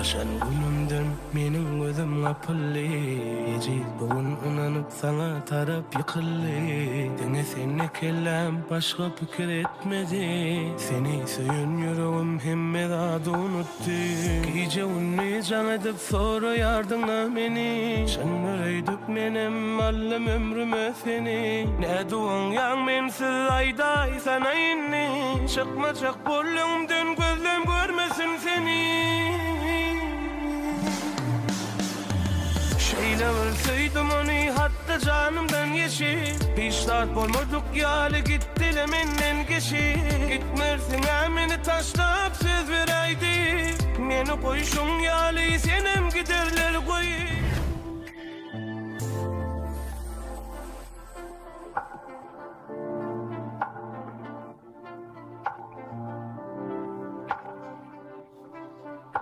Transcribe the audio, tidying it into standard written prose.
Aşan günümden menin gözüm kapıllı. Ecid bugün unanıp sana tarap yıkıllı. Dene seni kellem başka fikir etmedi. Seni söyün yüreğim hemme adı unuttu. Gece unni can edip sonra yardına beni. Şan öreydük menem allem ömrüme seni. Ne duan yan mensiz ayday sana inni. Çıkma çak bollumdun gözlem görmesin seni. Şeyle ölseydim onu hatta canımdan yeşil. Hiç dert olmadık yali gittiler menden geçi. Gitmersin emini taşlap söz vereydi. Meni koyuşun yali senem giderler koy.